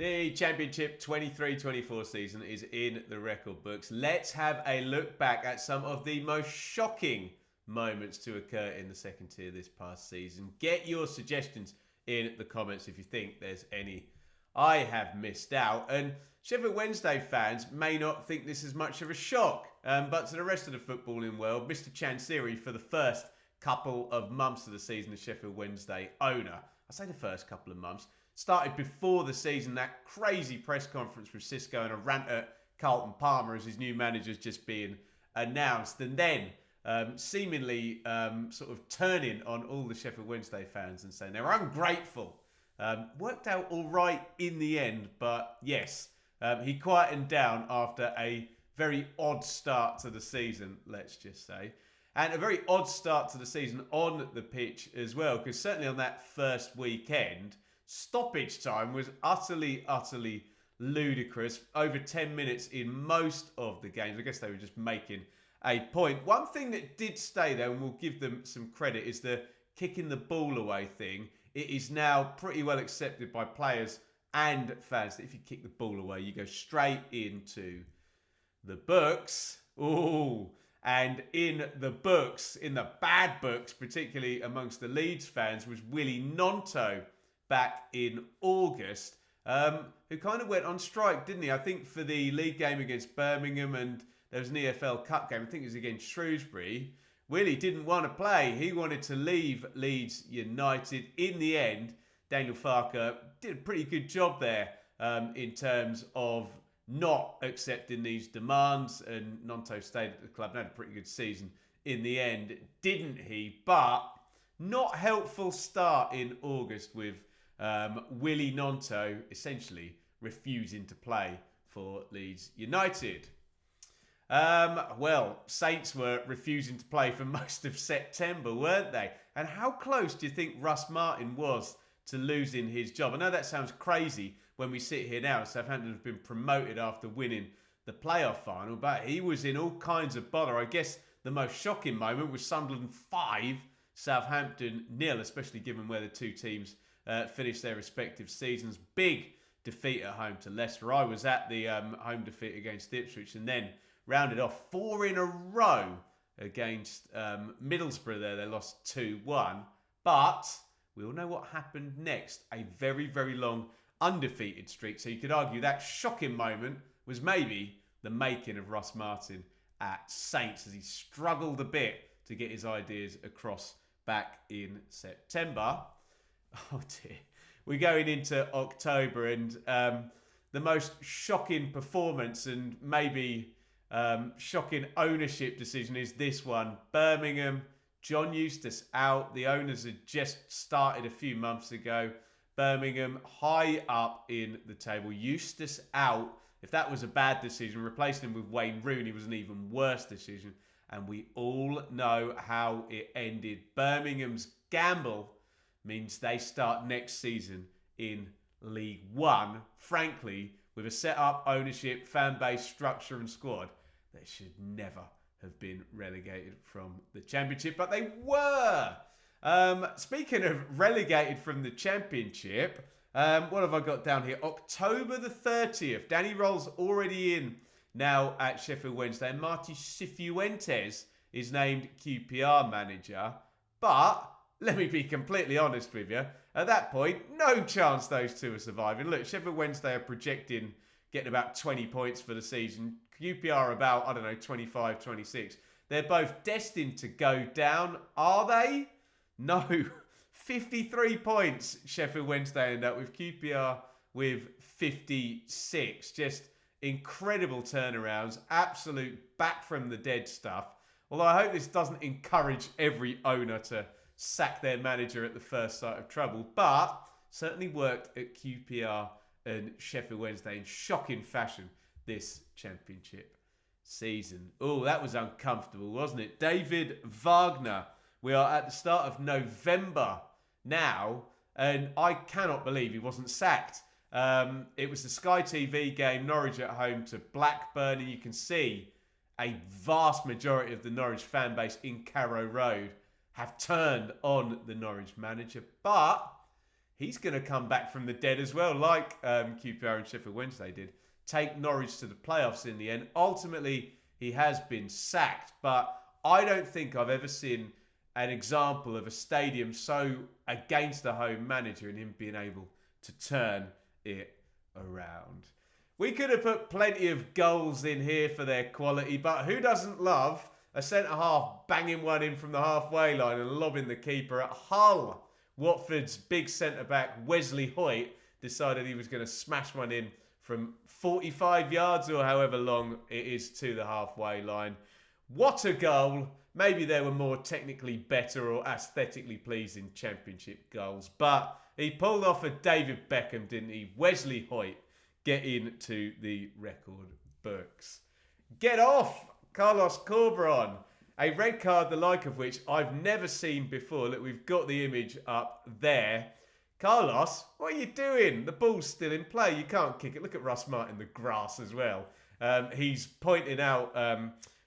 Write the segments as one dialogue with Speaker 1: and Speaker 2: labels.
Speaker 1: The Championship 23-24 season is in the record books. Let's have a look back at some of the most shocking moments to occur in the second tier this past season. Get your suggestions in the comments if you think there's any I have missed out. And Sheffield Wednesday fans may not think this is much of a shock, but to the rest of the footballing world, Mr. Chansiri, for the first couple of months of the season as Sheffield Wednesday owner, I say the first couple of months, started before the season, that crazy press conference with Cisco and a rant at Carlton Palmer as his new manager's just being announced. And then seemingly sort of turning on all the Sheffield Wednesday fans and saying they're ungrateful. Worked out all right in the end, but yes, he quietened down after a very odd start to the season, let's just say. And a very odd start to the season on the pitch as well, because certainly on that first weekend, stoppage time was utterly ludicrous. Over 10 minutes in most of the games. I guess they were just making a point. One thing that did stay there, and we'll give them some credit, is the kicking the ball away thing. It is now pretty well accepted by players and fans that if you kick the ball away, you go straight into the books. Ooh. And in the books, in the bad books, particularly amongst the Leeds fans, was Willie Gnonto back in August, who kind of went on strike, didn't he? I think for the league game against Birmingham, and there was an EFL Cup game, I think it was against Shrewsbury. Willie didn't want to play. He wanted to leave Leeds United. In the end, Daniel Farke did a pretty good job there in terms of not accepting these demands, and Gnonto stayed at the club and had a pretty good season in the end, didn't he? But not helpful start in August with Willie Gnonto essentially refusing to play for Leeds United. Well, Saints were refusing to play for most of September, weren't they? And how close do you think Russ Martin was to losing his job? I know that sounds crazy when we sit here now. Southampton have been promoted after winning the playoff final, but he was in all kinds of bother. I guess the most shocking moment was Sunderland 5, Southampton 0, especially given where the two teams finished their respective seasons. Big defeat at home to Leicester. I was at the home defeat against Ipswich, and then rounded off 4 in a row against Middlesbrough there. They lost 2-1. But we all know what happened next. A very, very long undefeated streak. So you could argue that shocking moment was maybe the making of Russ Martin at Saints as he struggled a bit to get his ideas across back in September. Oh dear. We're going into October, and the most shocking performance and maybe shocking ownership decision is this one. Birmingham, John Eustace out. The owners had just started a few months ago. Birmingham high up in the table. Eustace out. If that was a bad decision, replacing him with Wayne Rooney was an even worse decision. And we all know how it ended. Birmingham's gamble means they start next season in League One. Frankly, with a set-up ownership, fan base, structure and squad, they should never have been relegated from the Championship, but they were. Speaking of relegated from the Championship, what have I got down here? October the 30th. Danny Roll's already in now at Sheffield Wednesday. Marty Cifuentes is named QPR manager. But let me be completely honest with you. At that point, no chance those two are surviving. Look, Sheffield Wednesday are projecting getting about 20 points for the season. QPR about, 25, 26. They're both destined to go down. Are they? No. 53 points Sheffield Wednesday end up with, QPR with 56. Just incredible turnarounds. Absolute back from the dead stuff. Although I hope this doesn't encourage every owner to sack their manager at the first sight of trouble. But certainly worked at QPR and Sheffield Wednesday in shocking fashion this Championship season. Oh, that was uncomfortable, wasn't it? David Wagner. We are at the start of November now, and I cannot believe he wasn't sacked. It was the Sky TV game, Norwich at home to Blackburn, and you can see a vast majority of the Norwich fan base in Carrow Road have turned on the Norwich manager. But he's going to come back from the dead as well, like QPR and Sheffield Wednesday did. Take Norwich to the playoffs in the end. Ultimately, he has been sacked, but I don't think I've ever seen an example of a stadium so against the home manager and him being able to turn it around. We could have put plenty of goals in here for their quality, but who doesn't love a centre-half banging one in from the halfway line and lobbing the keeper at Hull? Watford's big centre-back, Wesley Hoyt, decided he was going to smash one in from 45 yards or however long it is to the halfway line. What a goal! Maybe there were more technically better or aesthetically pleasing Championship goals, but he pulled off a David Beckham, didn't he? Wesley Hoyt get into the record books. Get off, Carlos Corberan. A red card the like of which I've never seen before. Look, we've got the image up there. Carlos, what are you doing? The ball's still in play. You can't kick it. Look at Russ Martin, the grass as well. He's pointing out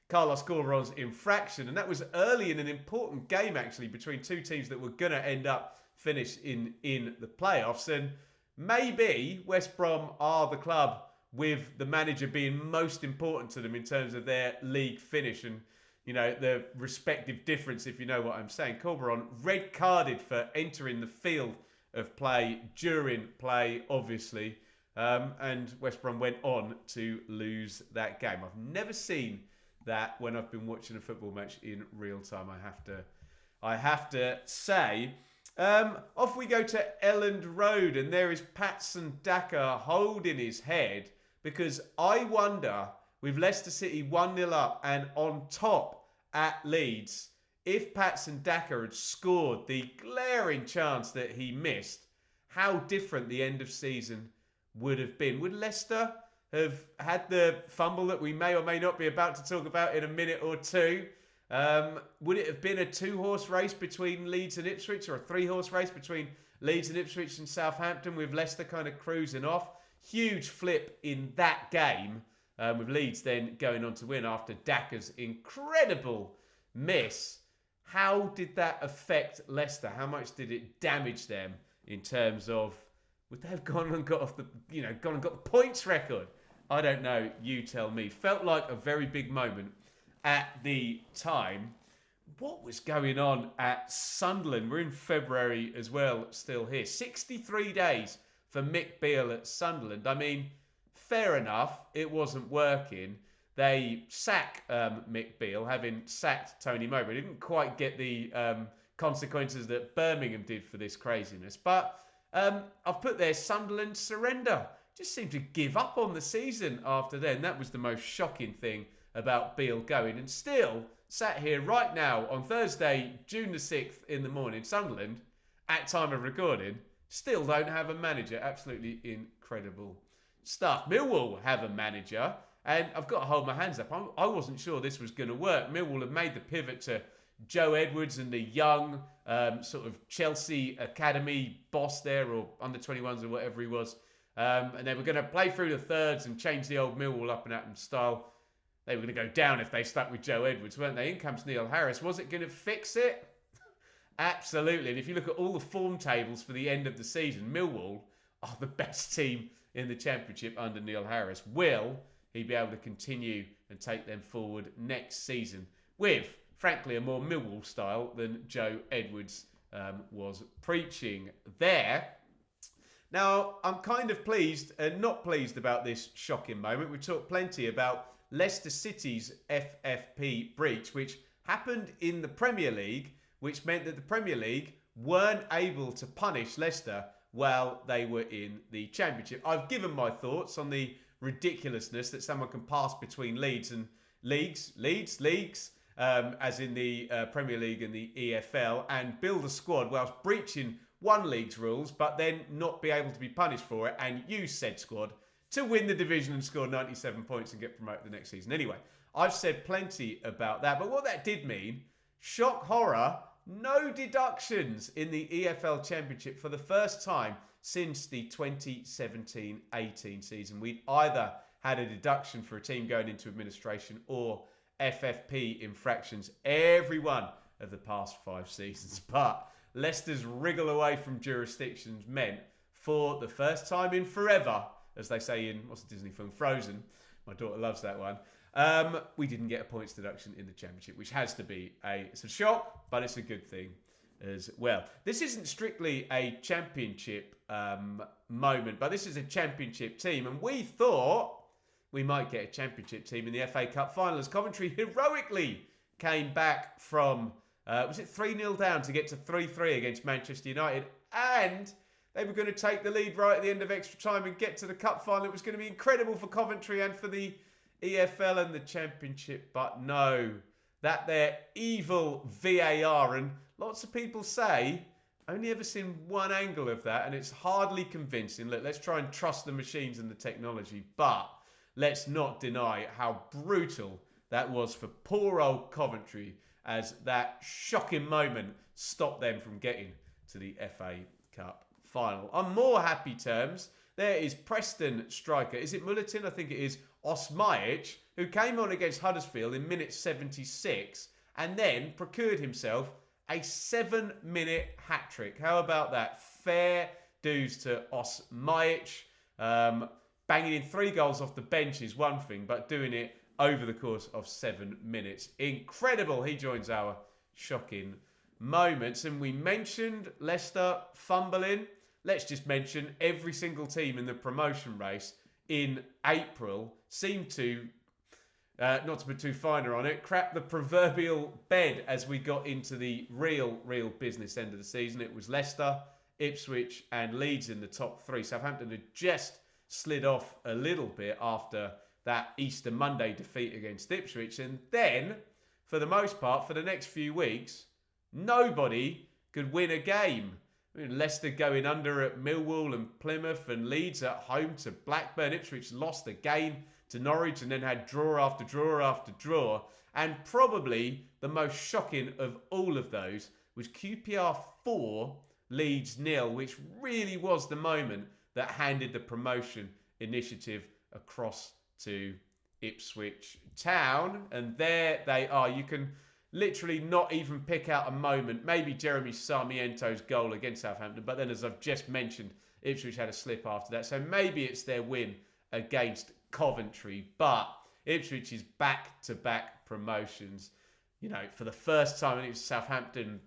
Speaker 1: Carlos Corberan's infraction, and that was early in an important game actually between two teams that were going to end up finish in the playoffs. And maybe West Brom are the club with the manager being most important to them in terms of their league finish and, you know, the respective difference, if you know what I'm saying. Corberan red carded for entering the field of play during play, obviously. And West Brom went on to lose that game. I've never seen that when I've been watching a football match in real time, I have to say. Off we go to Elland Road, and there is Phatthananan holding his head because I wonder, with Leicester City 1-0 up and on top at Leeds, if Phatthananan had scored the glaring chance that he missed, how different the end of season would have been. Would Leicester have had the fumble that we may or may not be about to talk about in a minute or two? Would it have been a 2-horse race between Leeds and Ipswich, or a 3-horse race between Leeds and Ipswich and Southampton, with Leicester kind of cruising off? Huge flip in that game, with Leeds then going on to win after Daka's incredible miss. How did that affect Leicester? How much did it damage them in terms of, would they have gone and got off the, gone and got the points record? I don't know. You tell me. Felt like a very big moment at the time. What was going on at Sunderland? We're in February as well, still here. 63 days for Mick Beale at Sunderland. I mean, fair enough, it wasn't working. They sack Mick Beale, having sacked Tony Mowbray. They didn't quite get the consequences that Birmingham did for this craziness. But I've put there Sunderland surrender. Just seemed to give up on the season after then. That was the most shocking thing about Beale going. And still, sat here right now on Thursday, June the 6th in the morning, Sunderland, at time of recording, still don't have a manager. Absolutely incredible stuff. Millwall have a manager, and I've got to hold my hands up. I wasn't sure this was going to work. Millwall have made the pivot to Joe Edwards and the young sort of Chelsea academy boss there, or under 21s or whatever he was. And they were going to play through the thirds and change the old Millwall up and at style. They were going to go down if they stuck with Joe Edwards, weren't they? In comes Neil Harris. Was it going to fix it? Absolutely. And if you look at all the form tables for the end of the season, Millwall are the best team in the Championship under Neil Harris. Will he be able to continue and take them forward next season with, frankly, a more Millwall style than Joe Edwards was preaching there? Now, I'm kind of pleased and not pleased about this shocking moment. We've talked plenty about Leicester City's FFP breach, which happened in the Premier League, which meant that the Premier League weren't able to punish Leicester while they were in the Championship. I've given my thoughts on the ridiculousness that someone can pass between leagues, as in the Premier League and the EFL, and build a squad whilst breaching one league's rules, but then not be able to be punished for it, and use said squad to win the division and score 97 points and get promoted the next season. Anyway, I've said plenty about that, but what that did mean, shock horror, no deductions in the EFL Championship for the first time since the 2017-18 season. We'd either had a deduction for a team going into administration or FFP infractions every one of the past 5 seasons. But Leicester's wriggle away from jurisdictions meant, for the first time in forever, as they say in, what's the Disney film, Frozen, my daughter loves that one, we didn't get a points deduction in the Championship, which has to be it's a shock, but it's a good thing as well. This isn't strictly a Championship moment, but this is a Championship team, and we thought we might get a Championship team in the FA Cup final as Coventry heroically came back from, was it 3-0 down to get to 3-3 against Manchester United, and they were going to take the lead right at the end of extra time and get to the cup final. It was going to be incredible for Coventry and for the EFL and the Championship, but no, that their evil VAR, and lots of people say, only ever seen one angle of that, and it's hardly convincing. Look, let's try and trust the machines and the technology, but let's not deny how brutal that was for poor old Coventry, as that shocking moment stopped them from getting to the FA Cup final. On more happy terms, there is Preston striker, is it Mulliton? I think it is, Osmajic, who came on against Huddersfield in minute 76 and then procured himself a 7-minute hat-trick. How about that? Fair dues to Osmajic. Banging in 3 goals off the bench is one thing, but doing it over the course of 7 minutes. Incredible. He joins our shocking moments. And we mentioned Leicester fumbling. Let's just mention every single team in the promotion race in April seemed to, not to put too finer on it, crap the proverbial bed as we got into the real business end of the season. It was Leicester, Ipswich and Leeds in the top 3. Southampton had just slid off a little bit after that Easter Monday defeat against Ipswich. And then, for the most part, for the next few weeks, nobody could win a game. I mean, Leicester going under at Millwall and Plymouth, and Leeds at home to Blackburn. Ipswich lost the game to Norwich and then had draw after draw after draw. And probably the most shocking of all of those was QPR 4, Leeds 0, which really was the moment that handed the promotion initiative across to Ipswich Town. And there they are. You can literally not even pick out a moment. Maybe Jeremy Sarmiento's goal against Southampton, but then as I've just mentioned, Ipswich had a slip after that. So maybe it's their win against Coventry, but Ipswich is back-to-back promotions. You know, for the first time, and it was Southampton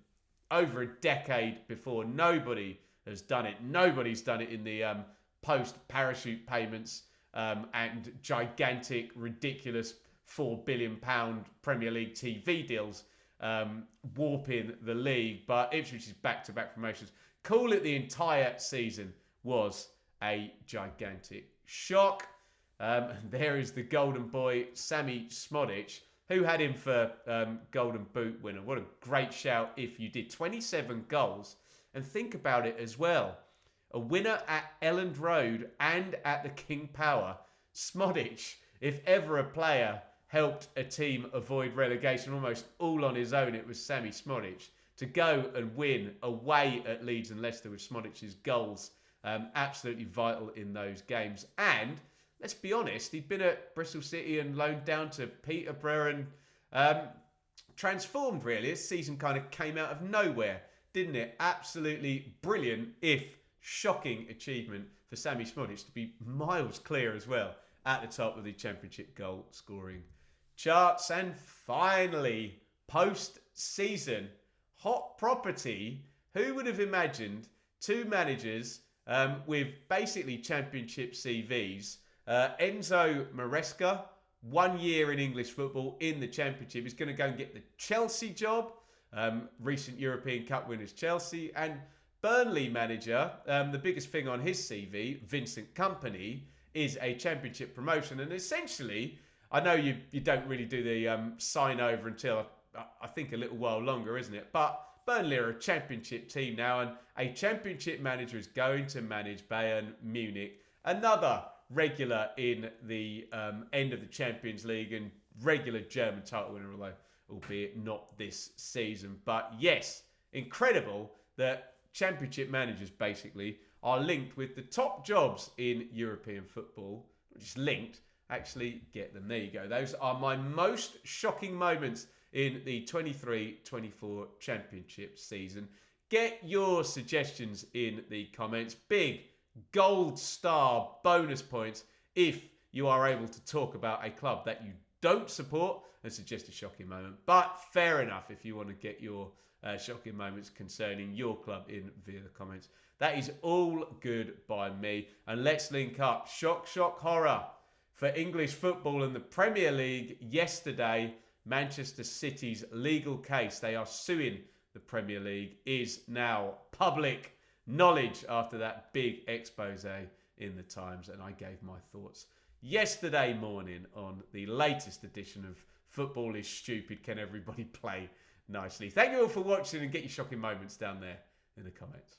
Speaker 1: over a decade before. Nobody has done it. Nobody's done it in the post-parachute payments and gigantic, ridiculous £4 billion Premier League TV deals warping the league. But Ipswich's back-to-back promotions. Call it the entire season was a gigantic shock. There is the golden boy, Sammy Smodic, who had him for Golden Boot winner. What a great shout if you did. 27 goals. And think about it as well. A winner at Elland Road and at the King Power. Smodic, if ever a player helped a team avoid relegation almost all on his own, it was Sammy Smodic. To go and win away at Leeds and Leicester with Smodic's goals, absolutely vital in those games. And let's be honest, he'd been at Bristol City and loaned down to Peterborough and transformed really. This season kind of came out of nowhere, didn't it? Absolutely brilliant, if shocking achievement for Sammy Smodic to be miles clear as well at the top of the Championship goal scoring charts. And finally, post-season, hot property. Who would have imagined 2 managers with basically Championship CVs? Enzo Maresca, 1 year in English football in the Championship, is going to go and get the Chelsea job. Recent European Cup winners Chelsea. And Burnley manager, the biggest thing on his CV, Vincent Kompany, is a Championship promotion. And essentially, I know you don't really do the sign over until I think a little while longer, isn't it? But Burnley are a Championship team now, and a Championship manager is going to manage Bayern Munich, another regular in the end of the Champions League and regular German title winner, although albeit not this season. But yes, incredible that Championship managers basically are linked with the top jobs in European football. Not just linked, actually get them. There you go. Those are my most shocking moments in the 23-24 Championship season. Get your suggestions in the comments. Big gold star bonus points if you are able to talk about a club that you don't support and suggest a shocking moment. But fair enough if you want to get your shocking moments concerning your club in via the comments. That is all good by me. And let's link up. Shock, shock, horror for English football and the Premier League yesterday. Manchester City's legal case, they are suing the Premier League, is now public knowledge after that big expose in the Times. And I gave my thoughts yesterday morning on the latest edition of Football is Stupid. Can everybody play nicely? Thank you all for watching and get your shocking moments down there in the comments.